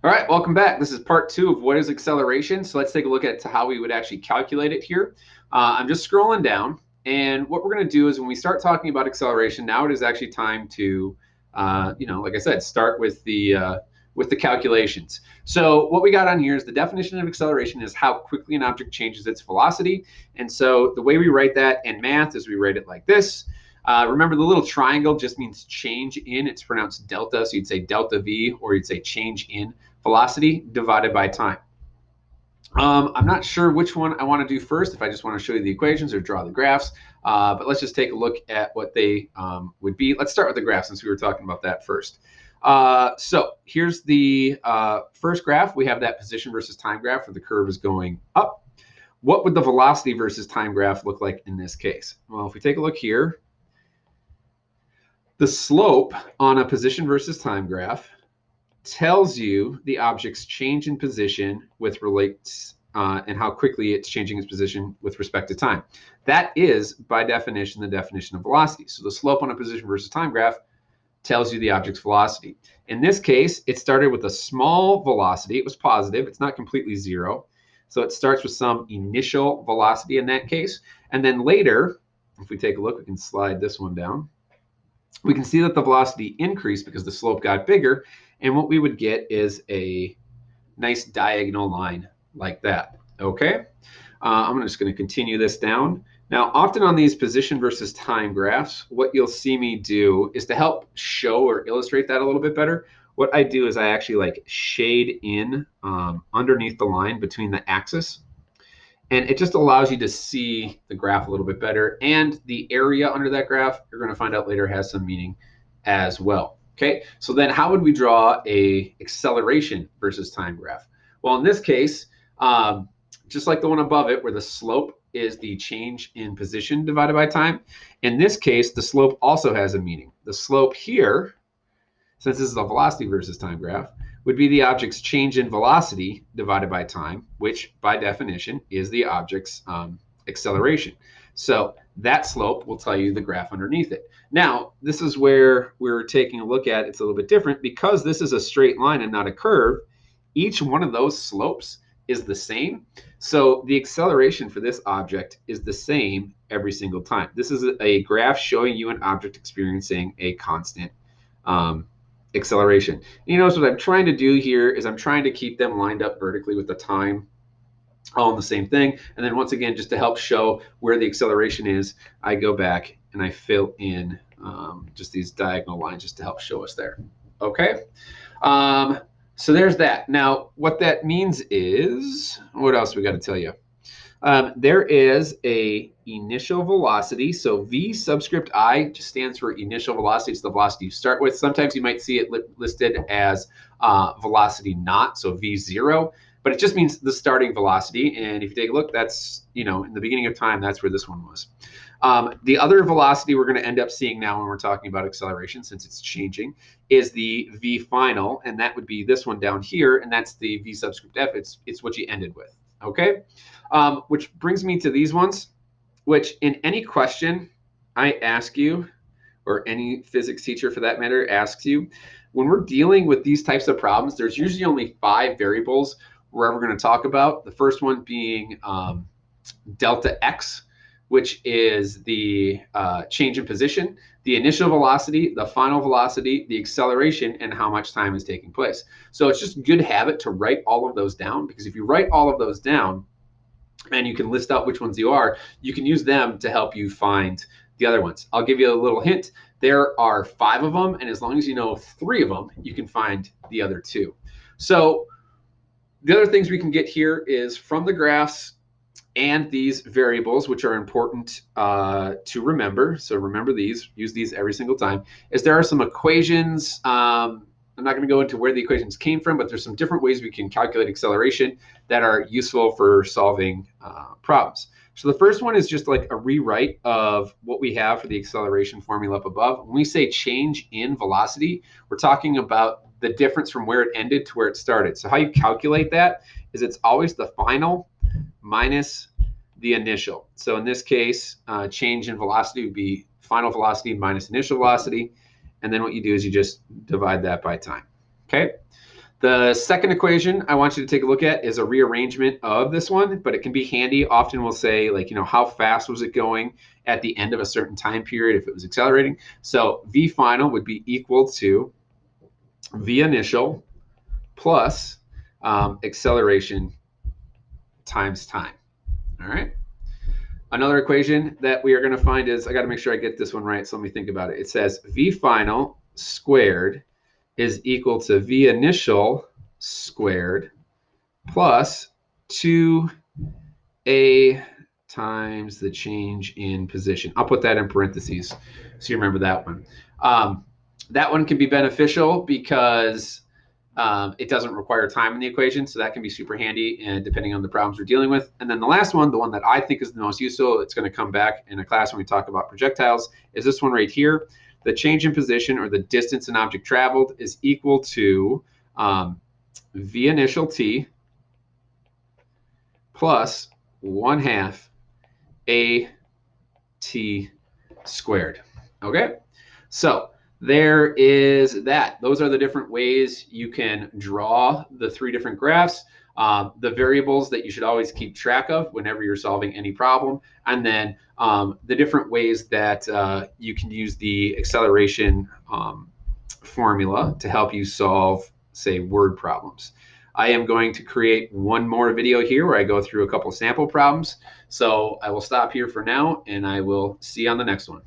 All right, welcome back. This is part 2 of what is acceleration. So let's take a look at how we would actually calculate it here. I'm just scrolling down, and what we're going to do is when we start talking about acceleration, now it is actually time to, like I said, start with the calculations. So what we got on here is the definition of acceleration is how quickly an object changes its velocity. And so the way we write that in math is we write it like this. Remember, the little triangle just means change in. It's pronounced delta, so you'd say delta v, or you'd say change in velocity divided by time. I'm not sure which one I want to do first, if I just want to show you the equations or draw the graphs, but let's just take a look at what they would be. Let's start with the graph since we were talking about that first. So here's the first graph. We have that position versus time graph where the curve is going up. What would the velocity versus time graph look like in this case? Well, if we take a look here, the slope on a position versus time graph tells you the object's change in position with relates and how quickly it's changing its position with respect to time. That is, by definition, the definition of velocity. So the slope on a position versus time graph tells you the object's velocity. In this case, it started with a small velocity. It was positive. It's not completely zero. So it starts with some initial velocity in that case. And then later, if we take a look, we can slide this one down. We can see that the velocity increased because the slope got bigger. And what we would get is a nice diagonal line like that. Okay, I'm just going to continue this down. Now, often on these position versus time graphs, what you'll see me do is to help show or illustrate that a little bit better. What I do is I actually like shade in underneath the line between the axis. And it just allows you to see the graph a little bit better. And the area under that graph, you're going to find out later, has some meaning as well. Okay, so then how would we draw a acceleration versus time graph? Well, in this case, just like the one above it, where the slope is the change in position divided by time, in this case, the slope also has a meaning. The slope here, since this is a velocity versus time graph, would be the object's change in velocity divided by time, which by definition is the object's acceleration. So that slope will tell you the graph underneath it. Now, this is where we're taking a look at it's a little bit different because this is a straight line and not a curve. Each one of those slopes is the same. So the acceleration for this object is the same every single time. This is a graph showing you an object experiencing a constant acceleration. You notice what I'm trying to do here is I'm trying to keep them lined up vertically with the time all in the same thing. And then once again, just to help show where the acceleration is, I go back and I fill in just these diagonal lines just to help show us there. Okay. So there's that. Now, what that means is, what else we got to tell you? There is a initial velocity. So V subscript I just stands for initial velocity. It's the velocity you start with. Sometimes you might see it listed as velocity naught, so V0, but it just means the starting velocity. And if you take a look, that's, in the beginning of time, that's where this one was. The other velocity we're going to end up seeing now when we're talking about acceleration, since it's changing, is the V final, and that would be this one down here, and that's the V subscript F. It's what you ended with. Okay, which brings me to these ones, which in any question I ask you, or any physics teacher for that matter asks you, when we're dealing with these types of problems, there's usually only 5 variables we're ever going to talk about. The first one being delta x, which is the change in position, the initial velocity, the final velocity, the acceleration, and how much time is taking place. So it's just good habit to write all of those down, because if you write all of those down and you can list out which ones you are, you can use them to help you find the other ones. I'll give you a little hint. There are 5 of them, and as long as you know 3 of them, you can find the other 2. So the other things we can get here is from the graphs and these variables, which are important to remember. So remember these, use these every single time, is there are some equations. I'm not going to go into where the equations came from, but there's some different ways we can calculate acceleration that are useful for solving problems. So the first one is just like a rewrite of what we have for the acceleration formula up above. When we say change in velocity, we're talking about the difference from where it ended to where it started. So how you calculate that is it's always the final minus the initial. So in this case, change in velocity would be final velocity minus initial velocity. And then what you do is you just divide that by time. Okay. The second equation I want you to take a look at is a rearrangement of this one, but it can be handy. Often we'll say, like, how fast was it going at the end of a certain time period if it was accelerating. So V final would be equal to V initial plus acceleration times time. All right. Another equation that we are going to find is, I got to make sure I get this one right, so let me think about it. It says V final squared is equal to V initial squared plus 2a times the change in position. I'll put that in parentheses so you remember that one. That one can be beneficial because it doesn't require time in the equation, so that can be super handy, and depending on the problems we're dealing with. And then the last one, the one that I think is the most useful, it's going to come back in a class when we talk about projectiles, is this one right here. The change in position, or the distance an object traveled, is equal to v initial t plus 1/2 a t squared. Okay, so there is that. Those are the different ways you can draw the three different graphs, the variables that you should always keep track of whenever you're solving any problem, and then the different ways that you can use the acceleration formula to help you solve, say, word problems. I am going to create one more video here where I go through a couple sample problems. So I will stop here for now, and I will see you on the next one.